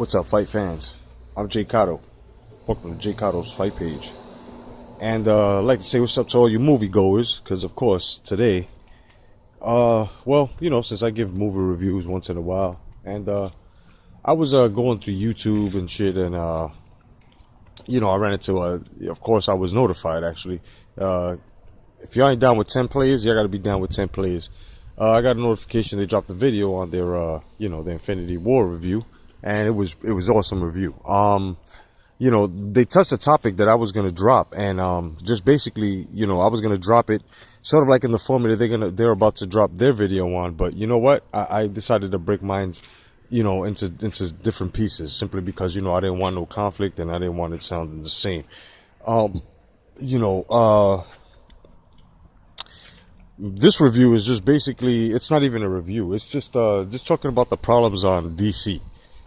What's up, fight fans? I'm Jay Cotto. Welcome to Jay Cotto's Fight Page. And I'd like to say what's up to all you moviegoers, because of course today, since I give movie reviews once in a while, and I was going through YouTube and shit, and I ran into of course I was notified actually. If you ain't down with 10 players, you gotta be down with 10 players. I got a notification they dropped a video on their the Infinity War review, and it was awesome review. They touched a topic that I was gonna drop, and just basically, I was gonna drop it sort of like in the format that they're about to drop their video on. But you know what? I decided to break mines, into different pieces, simply because I didn't want no conflict and I didn't want it sounding the same. This review is just basically, it's not even a review. It's just talking about the problems on DC.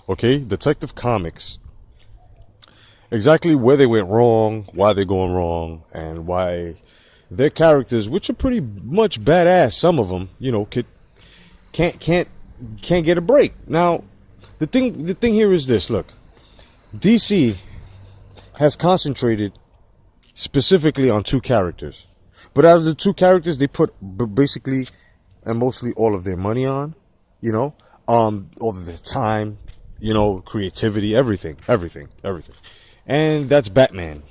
Okay, Detective Comics. Exactly where they went wrong, why they're going wrong, and why their characters, which are pretty much badass, some of them, can't get a break. Now, the thing here is this. Look, DC has concentrated specifically on two characters. But out of the two characters, they put basically and mostly all of their money on, all of their time, creativity, everything. And that's Batman.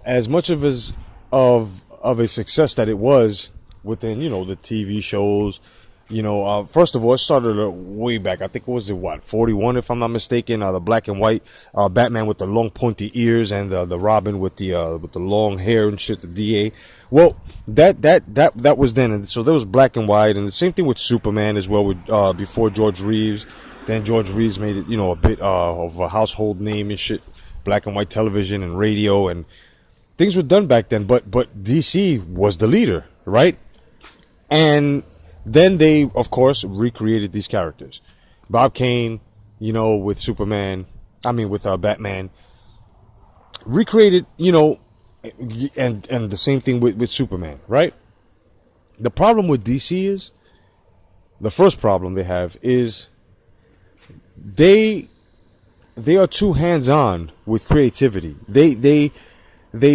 As much of a success that it was within, the TV shows, first of all, it started way back. I think it was 41, if I'm not mistaken. The black and white Batman with the long pointy ears, and the Robin with the long hair and shit, the DA. Well, that was then, and so there was black and white, and the same thing with Superman as well. With before George Reeves, then George Reeves made it, a bit of a household name and shit. Black and white television and radio, and things were done back then. But DC was the leader, right? And then they, of course, recreated these characters. Bob Kane, with with Batman. Recreated, and the same thing with Superman, right? The problem with DC is, the first problem they have is they are too hands-on with creativity. They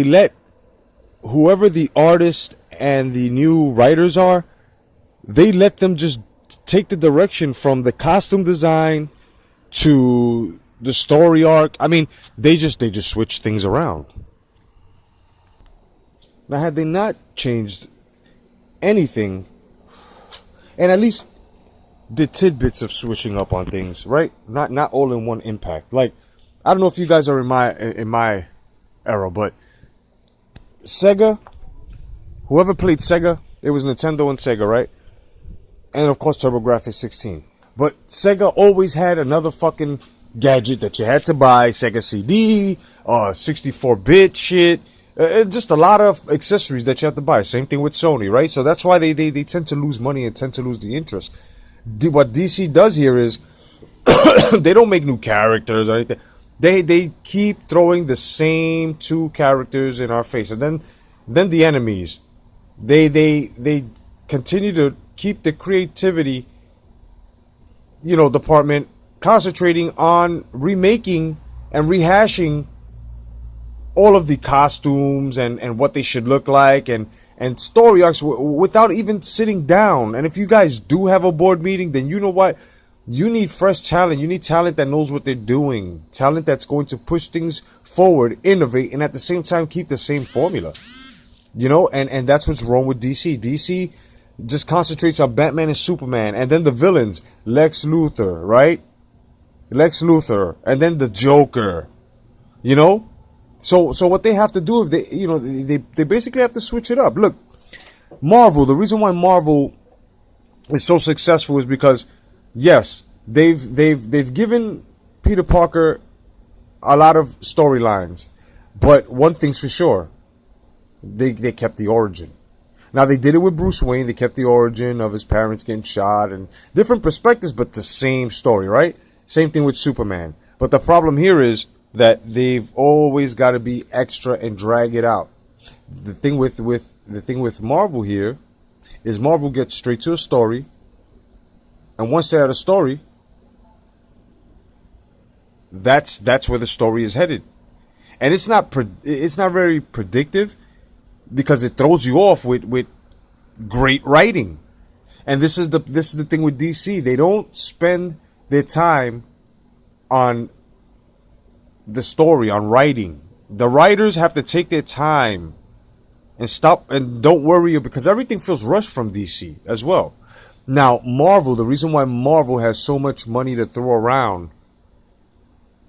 let whoever the artist and the new writers are, they let them just take the direction from the costume design to the story arc. I mean, they just switch things around. Now, had they not changed anything, and at least the tidbits of switching up on things, right? Not all in one impact. Like, I don't know if you guys are in my era, but Sega, whoever played Sega, it was Nintendo and Sega, right? And of course TurboGrafx 16. But Sega always had another fucking gadget that you had to buy. Sega CD, 64-bit shit. Just a lot of accessories that you have to buy. Same thing with Sony, right? So that's why they tend to lose money and tend to lose the interest. What DC does here is they don't make new characters or anything. They keep throwing the same two characters in our face. And then the enemies. They continue to keep the creativity, department concentrating on remaking and rehashing all of the costumes and what they should look like and story arcs without even sitting down. And if you guys do have a board meeting, then you know what? You need fresh talent. You need talent that knows what they're doing. Talent that's going to push things forward, innovate, and at the same time keep the same formula. And that's what's wrong with DC. DC just concentrates on Batman and Superman, and then the villains, Lex Luthor, right? Lex Luthor, and then the Joker. So what they have to do, if they basically have to switch it up. Look, Marvel. The reason why Marvel is so successful is because, yes, they've given Peter Parker a lot of storylines, but one thing's for sure, they kept the origin. Now, they did it with Bruce Wayne. They kept the origin of his parents getting shot and different perspectives, but the same story, right? Same thing with Superman. But the problem here is that they've always got to be extra and drag it out. The thing with Marvel here is Marvel gets straight to a story, and once they're at a story, that's where the story is headed. And it's not very predictive because it throws you off with great writing. And this is the thing with DC. They don't spend their time on the story, on writing. The writers have to take their time and stop and don't worry, because everything feels rushed from DC as well. Now, Marvel, the reason why Marvel has so much money to throw around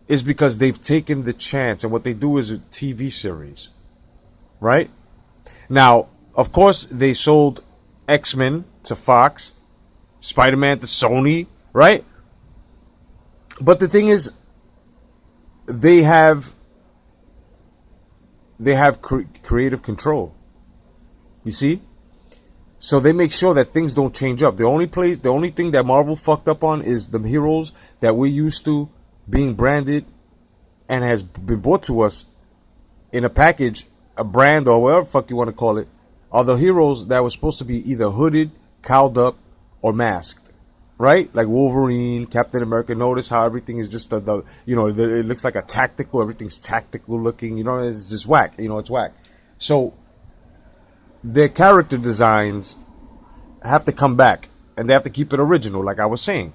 is because they've taken the chance, and what they do is a TV series, right? Now, of course, they sold X-Men to Fox, Spider-Man to Sony, right? But the thing is, they have creative control. You see? So they make sure that things don't change up. The only thing that Marvel fucked up on is the heroes that we're used to being branded and has been brought to us in a package, a brand, or whatever the fuck you want to call it, are the heroes that were supposed to be either hooded, cowled up, or masked, right? Like Wolverine, Captain America. Notice how everything is just it looks like everything's tactical looking, it's just whack, it's whack. So their character designs have to come back, and they have to keep it original, like I was saying.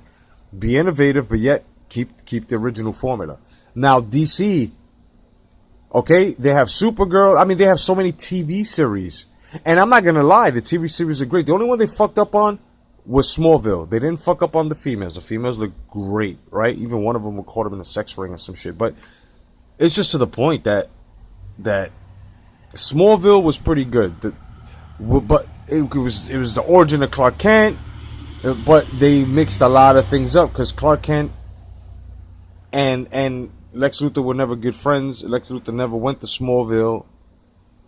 Be innovative, but yet keep the original formula. Now, DC, okay, they have Supergirl. I mean, they have so many TV series. And I'm not going to lie, the TV series are great. The only one they fucked up on was Smallville. They didn't fuck up on the females. The females look great, right? Even one of them would caught him in a sex ring or some shit. But it's just to the point that Smallville was pretty good. But it was the origin of Clark Kent. But they mixed a lot of things up because Clark Kent and Lex Luthor were never good friends. Lex Luthor never went to Smallville,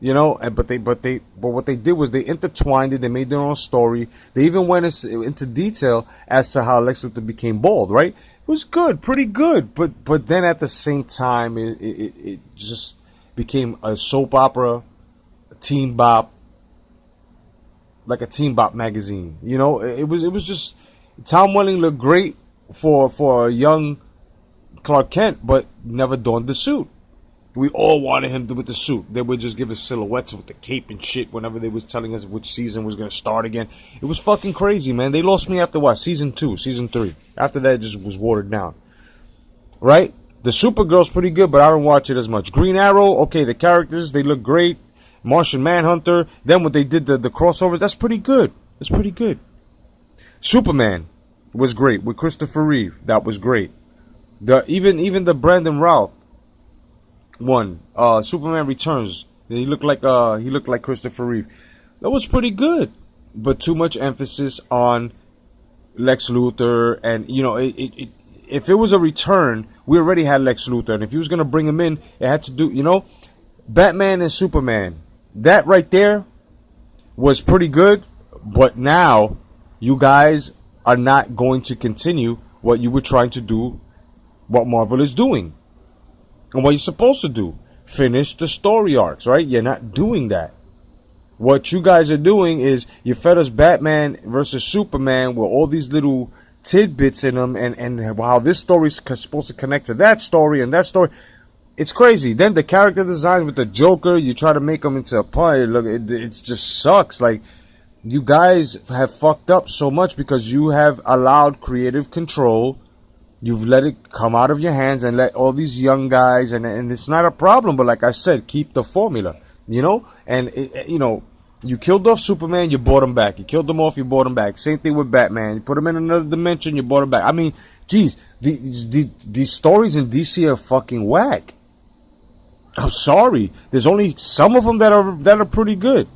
but what they did was they intertwined it. They made their own story. They even went into detail as to how Lex Luthor became bald. Right? It was good, pretty good. But then at the same time, it just became a soap opera, a teen bop, like a teen bop magazine. It was just, Tom Welling looked great for a young Clark Kent, but never donned the suit. We all wanted him with the suit. They would just give us silhouettes with the cape and shit whenever they was telling us which season was going to start again. It was fucking crazy, man. They lost me after what? Season 2, Season 3. After that, it just was watered down. Right? The Supergirl's pretty good, but I don't watch it as much. Green Arrow, okay, the characters, they look great. Martian Manhunter. Then when they did the crossovers, that's pretty good. It's pretty good. Superman was great with Christopher Reeve. That was great. Even the Brandon Routh one, Superman Returns. He looked like Christopher Reeve. That was pretty good, but too much emphasis on Lex Luthor, and if it was a return, we already had Lex Luthor, and if he was gonna bring him in, it had to do Batman and Superman. That right there was pretty good, but now you guys are not going to continue what you were trying to do, what Marvel is doing, and what you're supposed to do. Finish the story arcs, right? You're not doing that. What you guys are doing is you fed us Batman versus Superman with all these little tidbits in them, and how this story is supposed to connect to that story and that story. It's crazy. Then the character designs with the Joker, you try to make him into a pun. Look, it just sucks. Like, you guys have fucked up so much because you have allowed creative control. You've let it come out of your hands and let all these young guys, and it's not a problem. But like I said, keep the formula, And you killed off Superman, you brought him back. You killed him off, you brought him back. Same thing with Batman. You put him in another dimension, you brought him back. I mean, geez, these stories in DC are fucking whack. I'm sorry. There's only some of them that are pretty good.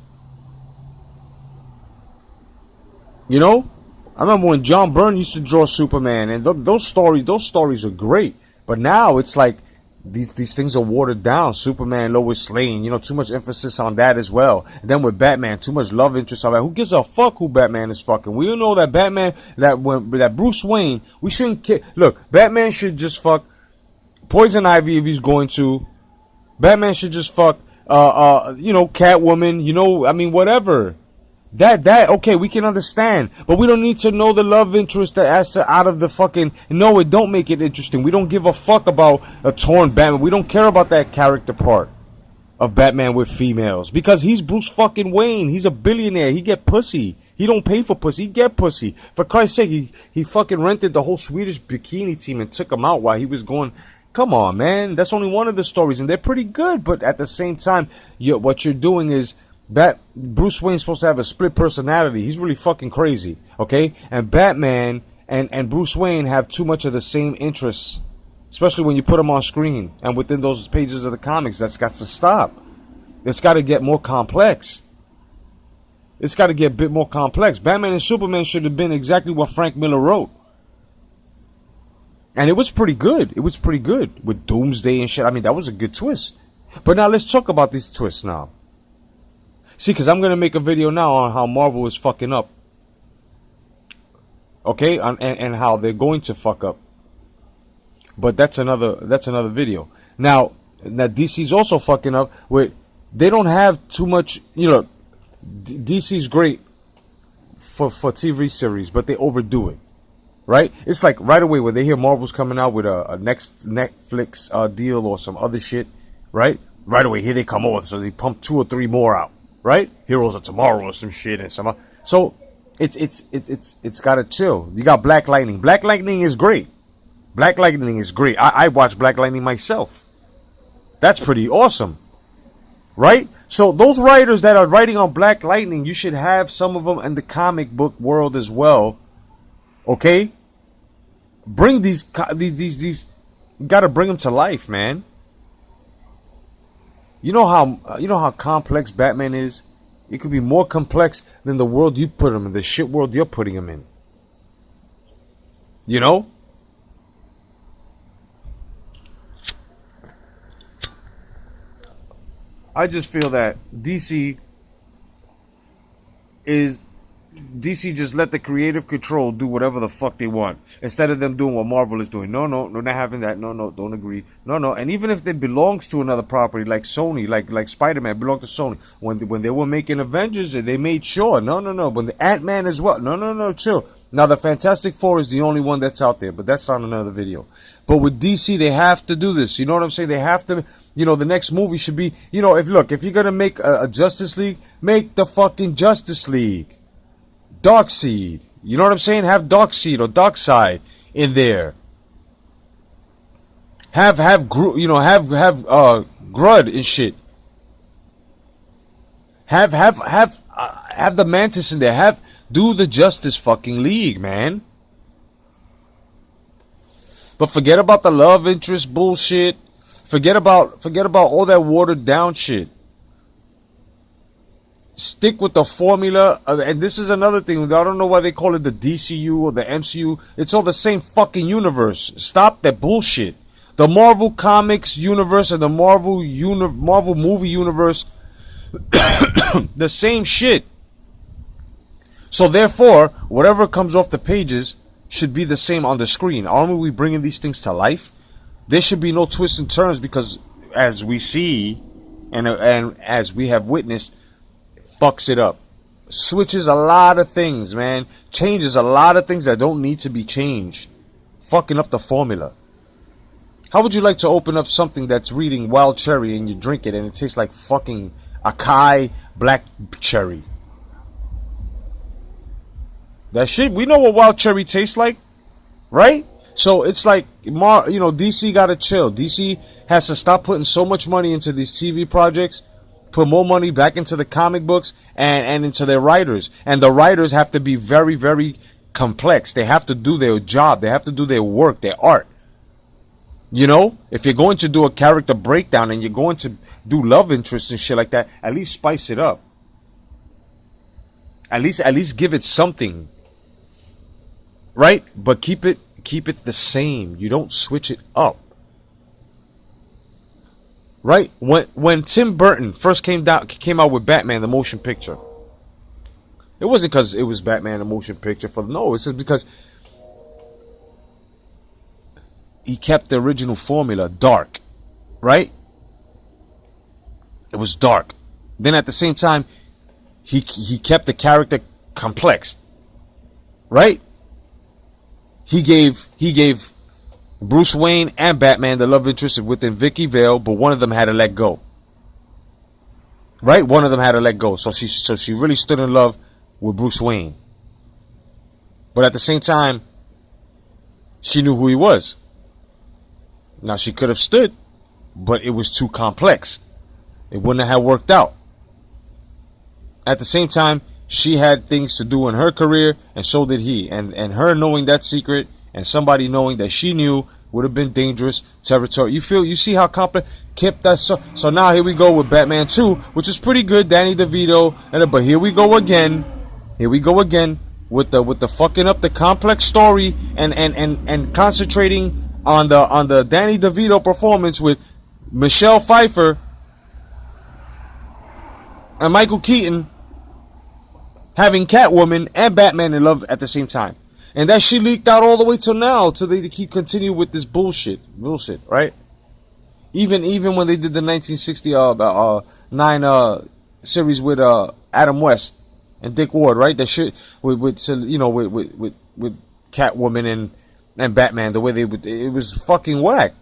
I remember when John Byrne used to draw Superman, and those stories are great. But now it's like these things are watered down. Superman, Lois Lane, too much emphasis on that as well. And then with Batman, too much love interest on that. Who gives a fuck who Batman is fucking? We all know that Batman, that Bruce Wayne, we shouldn't look, Batman should just fuck Poison Ivy if he's going to. Batman should just fuck, Catwoman, I mean, whatever. That okay, we can understand, but we don't need to know the love interest that has to out of the fucking. No, it don't make it interesting. We don't give a fuck about a torn Batman. We don't care about that character part of Batman with females because he's Bruce fucking Wayne. He's a billionaire. He get pussy. He don't pay for pussy. He get pussy. For Christ's sake, he fucking rented the whole Swedish bikini team and took them out while he was going. Come on, man. That's only one of the stories, and they're pretty good. But at the same time, what you're doing is. Bruce Wayne's supposed to have a split personality. He's really fucking crazy, okay? And Batman and Bruce Wayne have too much of the same interests, especially when you put them on screen and within those pages of the comics. That's got to stop. It's got to get more complex. It's got to get a bit more complex. Batman and Superman should have been exactly what Frank Miller wrote. And it was pretty good. It was pretty good with Doomsday and shit. I mean, that was a good twist. But now let's talk about these twists now. See, because I'm going to make a video now on how Marvel is fucking up. Okay? And how they're going to fuck up. But that's another video. Now DC's also fucking up with, they don't have too much, DC's great for TV series, but they overdo it. Right? It's like right away when they hear Marvel's coming out with a next Netflix deal or some other shit, right? Right away, here they come over. So they pump 2 or 3 more out. Right? Heroes of Tomorrow or some shit and some. So it's gotta chill. You got Black Lightning. Black Lightning is great. Black Lightning is great. I watched Black Lightning myself. That's pretty awesome. Right? So those writers that are writing on Black Lightning, you should have some of them in the comic book world as well. Okay? Bring these you gotta bring them to life, man. You know how complex Batman is? It could be more complex than the world you put him in, the shit world you're putting him in. You know? I just feel that DC just let the creative control do whatever the fuck they want instead of them doing what Marvel is doing. No, not having that. No, don't agree. No. And even if it belongs to another property like Sony, like Spider-Man belonged to Sony, when they were making Avengers, they made sure. No. When the Ant-Man as well. No, chill. Now the Fantastic Four is the only one that's out there, but that's on another video. But with DC, they have to do this. You know what I'm saying? They have to. The next movie should be. If you're gonna make a Justice League, make the fucking Justice League. Darkseid, you know what I'm saying? Have Darkseid or Darkseid in there. Have Grud and shit. Have the Mantis in there. Do the Justice fucking League, man. But forget about the love interest bullshit. Forget about all that watered down shit. Stick with the formula, and this is another thing. I don't know why they call it the DCU or the MCU. It's all the same fucking universe. Stop that bullshit. The Marvel Comics universe and the Marvel movie universe, the same shit. So therefore, whatever comes off the pages should be the same on the screen. Aren't we bringing these things to life? There should be no twists and turns because, as we see, and as we have witnessed, fucks it up. Switches a lot of things, man. Changes a lot of things that don't need to be changed. Fucking up the formula. How would you like to open up something that's reading Wild Cherry and you drink it and it tastes like fucking Acai Black Cherry? That shit, we know what Wild Cherry tastes like, right? So it's like, DC gotta chill. DC has to stop putting so much money into these TV projects. Put more money back into the comic books and into their writers. And the writers have to be very, very complex. They have to do their job. They have to do their work, their art. If you're going to do a character breakdown and you're going to do love interests and shit like that, at least spice it up. At least give it something. Right? But keep it the same. You don't switch it up. Right? When Tim Burton first came out with Batman the motion picture, it wasn't because it was Batman the motion picture it's just because he kept the original formula dark. Right? It was dark. Then at the same time, he kept the character complex, right? He gave Bruce Wayne and Batman the love interest within Vicky Vale, but one of them had to let go. Right? One of them had to let go. So she really stood in love with Bruce Wayne. But at the same time, she knew who he was. Now she could have stood, but it was too complex. It wouldn't have worked out. At the same time, she had things to do in her career, and so did he. And her knowing that secret, and somebody knowing that she knew, would have been dangerous territory. You see how complex kept that. So now here we go with Batman 2, which is pretty good. Danny DeVito, but here we go again. Here we go again with the fucking up the complex story and concentrating on the Danny DeVito performance with Michelle Pfeiffer and Michael Keaton having Catwoman and Batman in love at the same time. And that shit leaked out all the way till now, till they keep continue with this bullshit, right? Even when they did the 1969 series with Adam West and Dick Ward, right? That shit with Catwoman and Batman, the way it was fucking whack.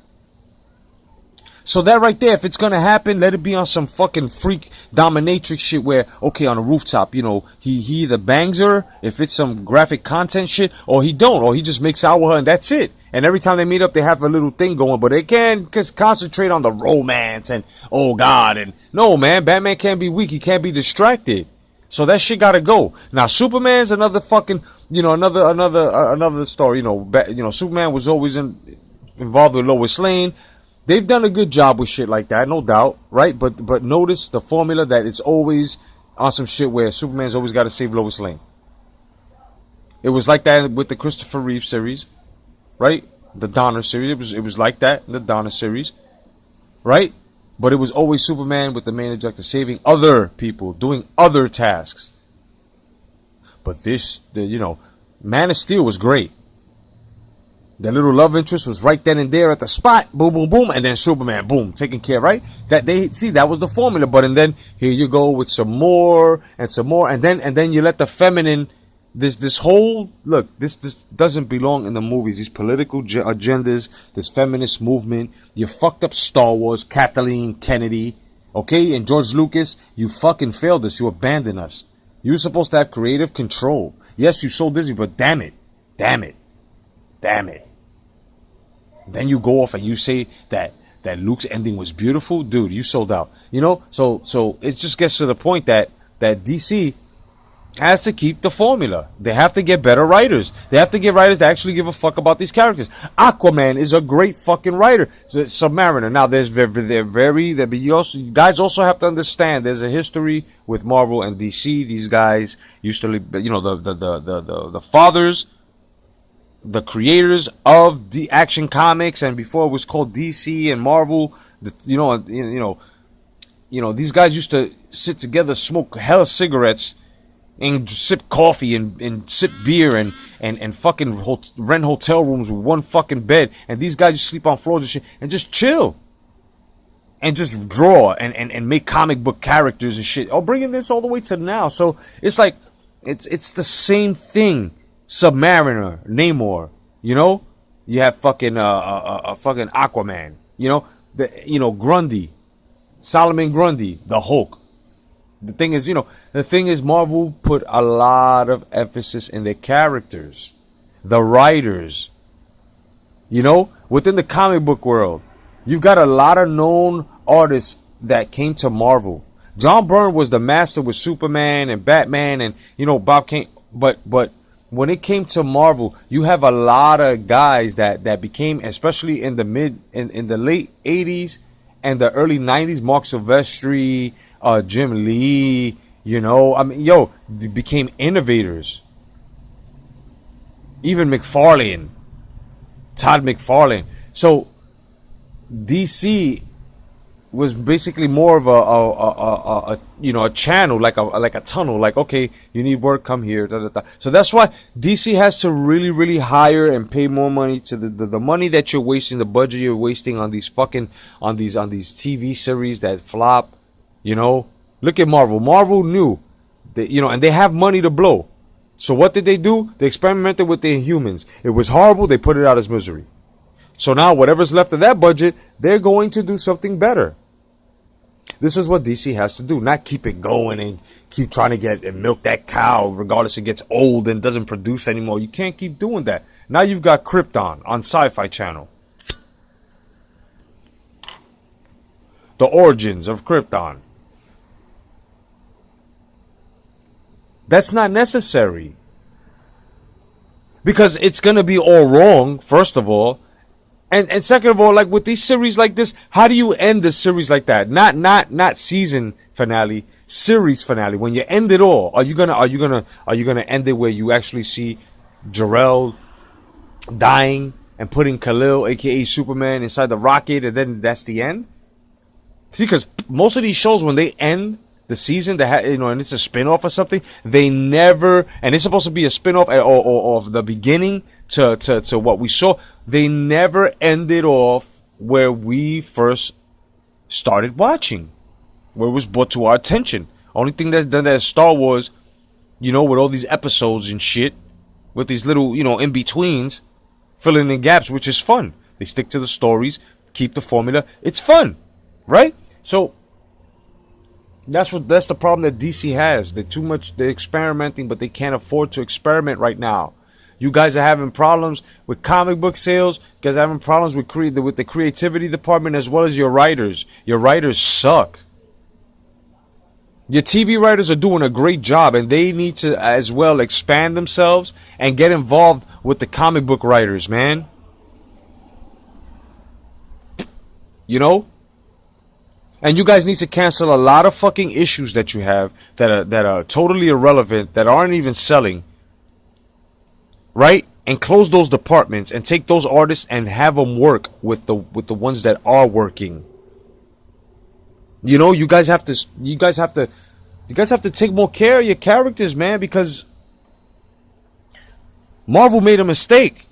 So that right there, if it's gonna happen, let it be on some fucking freak dominatrix shit where, okay, on a rooftop, he either bangs her, if it's some graphic content shit, or he don't, or he just makes out with her and that's it. And every time they meet up, they have a little thing going, but they can't just concentrate on the romance and, oh God, and no, man, Batman can't be weak, he can't be distracted. So that shit gotta go. Now, Superman's another fucking, another story, Superman was always involved with Lois Lane. They've done a good job with shit like that, no doubt, right? But notice the formula that it's always on some shit where Superman's always got to save Lois Lane. It was like that with the Christopher Reeve series, right? The Donner series. It was like that in the Donner series, right? But it was always Superman with the main objective, saving other people, doing other tasks. But Man of Steel was great. The little love interest was right then and there at the spot, boom, boom, boom, and then Superman, boom, taken care, right? That was the formula. But and then here you go with some more, and then you let the feminine, this whole look, this doesn't belong in the movies. These political agendas, this feminist movement. You fucked up Star Wars, Kathleen Kennedy, okay, and George Lucas. You fucking failed us. You abandoned us. You were supposed to have creative control. Yes, you sold Disney, but damn it. Then you go off and you say that Luke's ending was beautiful, dude. You sold out, So it just gets to the point that DC has to keep the formula. They have to get better writers. They have to get writers that actually give a fuck about these characters. Aquaman is a great fucking writer. Submariner. Now you guys also have to understand there's a history with Marvel and DC. These guys used to, the fathers, the creators of the Action Comics, and before it was called DC and Marvel, these guys used to sit together, smoke hella cigarettes, and sip coffee and sip beer and fucking rent hotel rooms with one fucking bed, and these guys just sleep on floors and shit and just chill and just draw and make comic book characters and shit. Bringing this all the way to now, so it's like it's the same thing. Submariner, Namor, you have fucking fucking Aquaman, Grundy, Solomon Grundy, the Hulk. The thing is, Marvel put a lot of emphasis in their characters, the writers. Within the comic book world, you've got a lot of known artists that came to Marvel. John Byrne was the master with Superman and Batman, and Bob Kane, but when it came to Marvel, you have a lot of guys that became, especially in the late 80s and the early 90s, Mark Silvestri, Jim Lee, they became innovators. Even Todd McFarlane. So DC was basically more of a channel, like a tunnel, like, okay, you need work, come here, da, da, da. So that's why DC has to really, really hire and pay more money to the money that you're wasting, the budget you're wasting on these TV series that flop. Look at Marvel. Marvel knew And they have money to blow. So what did they do? They experimented with the Inhumans. It was horrible. They put it out as misery. So now whatever's left of that budget, they're going to do something better. This is what DC has to do, not keep it going and keep trying to get and milk that cow regardless it gets old and doesn't produce anymore. You can't keep doing that. Now you've got Krypton on Sci-Fi Channel. The origins of Krypton. That's not necessary. Because it's going to be all wrong, first of all. And second of all, like with these series like this, how do you end the series like that? Not season finale, series finale. When you end it all, are you gonna end it where you actually see Jor-El dying and putting Kal-El, aka Superman, inside the rocket, and then that's the end? Because most of these shows, when they end the season, and it's a spin-off or something, they never, and it's supposed to be a spin-off or of the beginning to what we saw. They never ended off where we first started watching, where it was brought to our attention. Only thing that's done that is Star Wars, with all these episodes and shit, with these little, in-betweens, filling in gaps, which is fun. They stick to the stories, keep the formula. It's fun, right? So that's the problem that DC has. They're experimenting, but they can't afford to experiment right now. You guys are having problems with comic book sales. You guys are having problems with the creativity department as well as your writers. Your writers suck. Your TV writers are doing a great job, and they need to as well expand themselves and get involved with the comic book writers, man. And you guys need to cancel a lot of fucking issues that you have that are totally irrelevant, that aren't even selling. Right? And close those departments and take those artists and have them work with the ones that are working. You guys have to take more care of your characters, man, because Marvel made a mistake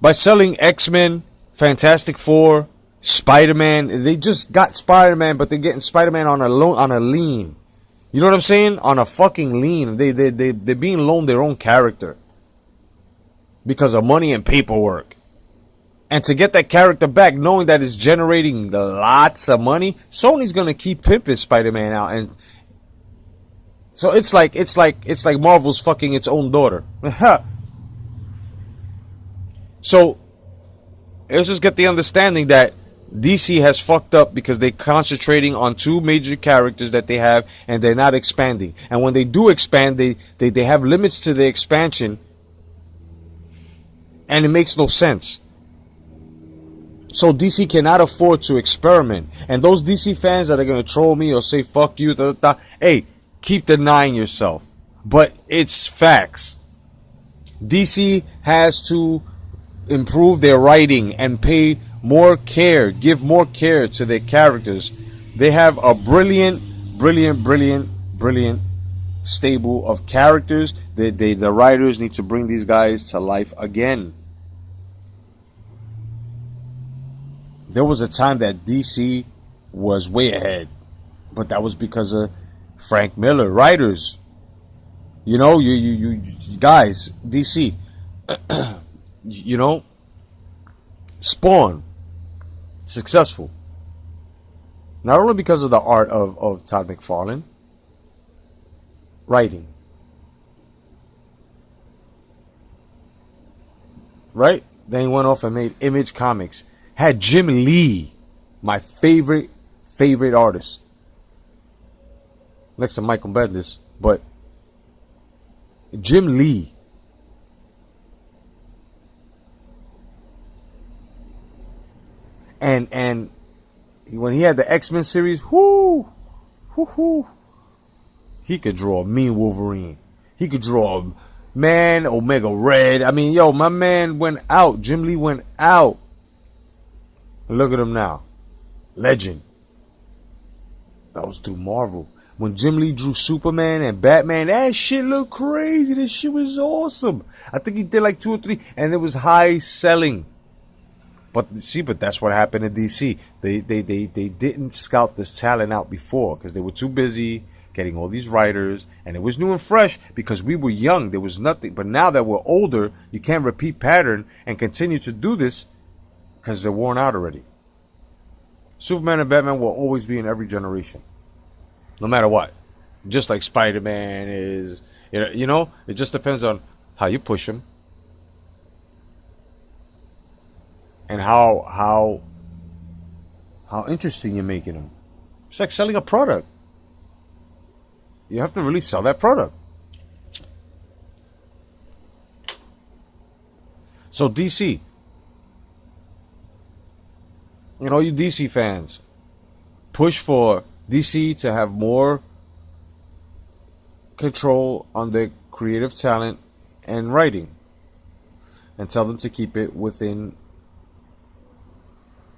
by selling X-Men, Fantastic Four, Spider-Man. They just got Spider-Man, but they're getting Spider-Man on a lean. You know what I'm saying? On a fucking lean. They're being loaned their own character because of money and paperwork. And to get that character back, knowing that it's generating lots of money, Sony's gonna keep pimping Spider-Man out, and so it's like Marvel's fucking its own daughter. So let's just get the understanding that DC has fucked up because they're concentrating on two major characters that they have, and they're not expanding. And when they do expand, they have limits to their expansion, and it makes no sense. So DC cannot afford to experiment. And those DC fans that are going to troll me or say fuck you, hey, keep denying yourself. But it's facts. DC has to improve their writing and pay more care, give more care to their characters. They have a brilliant stable of characters. The writers need to bring these guys to life again. There was a time that DC was way ahead, but that was because of Frank Miller, writers. You guys, DC, Spawn, successful. Not only because of the art of Todd McFarlane, writing. Right? Then he went off and made Image Comics. Had Jim Lee, my favorite artist, next to Michael Bendis, but Jim Lee. And when he had the X-Men series, he could draw a mean Wolverine. He could draw a man Omega Red. I mean, my man went out. Jim Lee went out. Look at him now. Legend. That was through Marvel. When Jim Lee drew Superman and Batman, that shit looked crazy. This shit was awesome. I think he did like 2 or 3, and it was high selling. But that's what happened in DC. They didn't scout this talent out before because they were too busy getting all these writers, and it was new and fresh because we were young. There was nothing. But now that we're older, you can't repeat pattern and continue to do this because they're worn out already. Superman and Batman will always be in every generation, no matter what. Just like Spider-Man is, you know, it just depends on how you push them and how interesting you're making them. It's like selling a product. You have to really sell that product. So DC, you know, you DC fans, push for DC to have more control on their creative talent and writing, and tell them to keep it within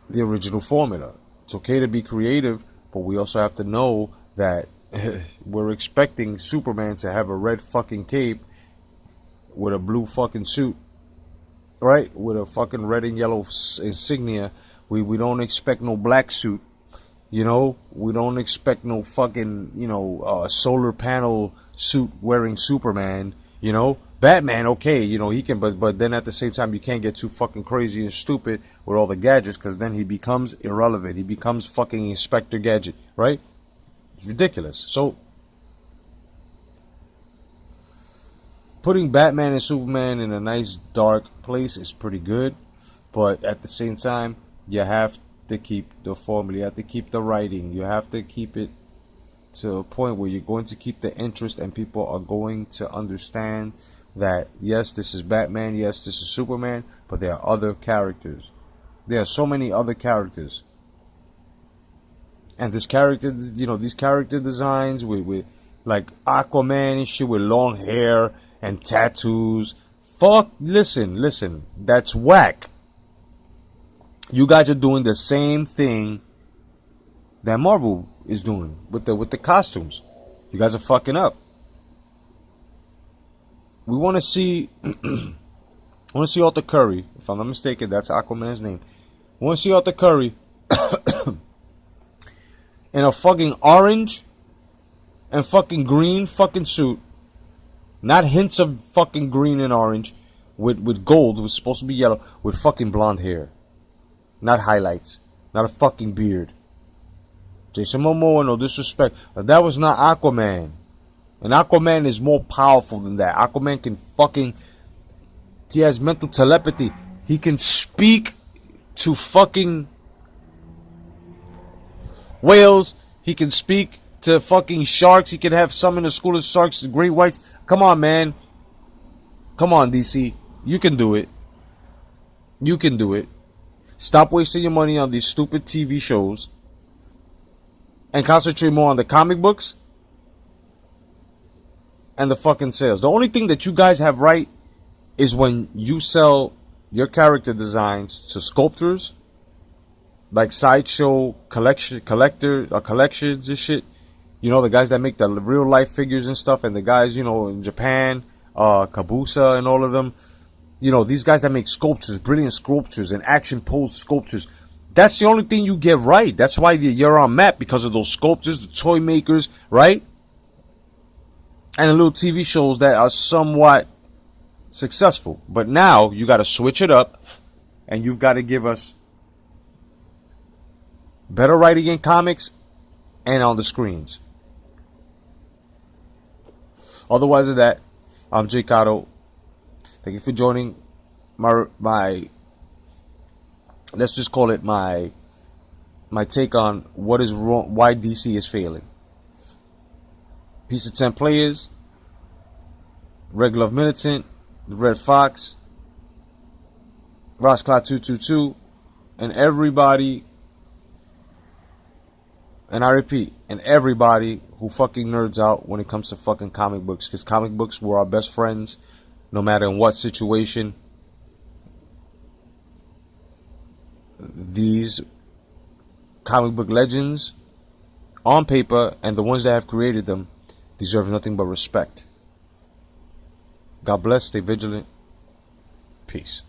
the original formula. It's okay to be creative, but we also have to know that we're expecting Superman to have a red fucking cape with a blue fucking suit, right? With a fucking red and yellow insignia. We don't expect no black suit, you know? We don't expect no fucking, you know, solar panel suit wearing Superman, you know? Batman, okay, you know, he can, but then at the same time, you can't get too fucking crazy and stupid with all the gadgets, because then he becomes irrelevant. He becomes fucking Inspector Gadget, right? It's ridiculous. So, putting Batman and Superman in a nice dark place is pretty good, but at the same time, you have to keep the formula, you have to keep the writing, you have to keep it to a point where you're going to keep the interest, and people are going to understand that yes, this is Batman, yes, this is Superman, but there are other characters. There are so many other characters. And this character, you know, these character designs with like Aquaman and shit with long hair and tattoos. Fuck, listen, that's whack. You guys are doing the same thing that Marvel is doing with the costumes. You guys are fucking up. We want to see Arthur Curry. If I'm not mistaken, that's Aquaman's name. We want to see Arthur Curry in a fucking orange and fucking green fucking suit. Not hints of fucking green and orange. With gold. It was supposed to be yellow. With fucking blonde hair. Not highlights. Not a fucking beard. Jason Momoa, no disrespect. But that was not Aquaman. And Aquaman is more powerful than that. Aquaman can fucking... He has mental telepathy. He can speak to fucking whales. He can speak to fucking sharks. He can have summon a school of sharks, the great whites. Come on, man. Come on, DC. You can do it. You can do it. Stop wasting your money on these stupid TV shows and concentrate more on the comic books and the fucking sales. The only thing that you guys have right is when you sell your character designs to sculptors, like Sideshow collections and shit. You know, the guys that make the real life figures and stuff, and the guys, you know, in Japan, Kabusa and all of them. You know, these guys that make sculptures, brilliant sculptures and action pose sculptures. That's the only thing you get right. That's why you're on map, because of those sculptors, the toy makers, right? And the little TV shows that are somewhat successful. But now you got to switch it up, and you've got to give us better writing in comics and on the screens. Otherwise than that, I'm Jay Cotto. Thank you for joining my let's just call it my take on what is wrong, why DC is failing. Piece of 10 players, Red Glove Militant, the Red Fox, Ross Cloud 222, and everybody, and I repeat, and everybody who fucking nerds out when it comes to fucking comic books, because comic books were our best friends, no matter in what situation. These comic book legends on paper and the ones that have created them deserve nothing but respect. God bless, stay vigilant. Peace.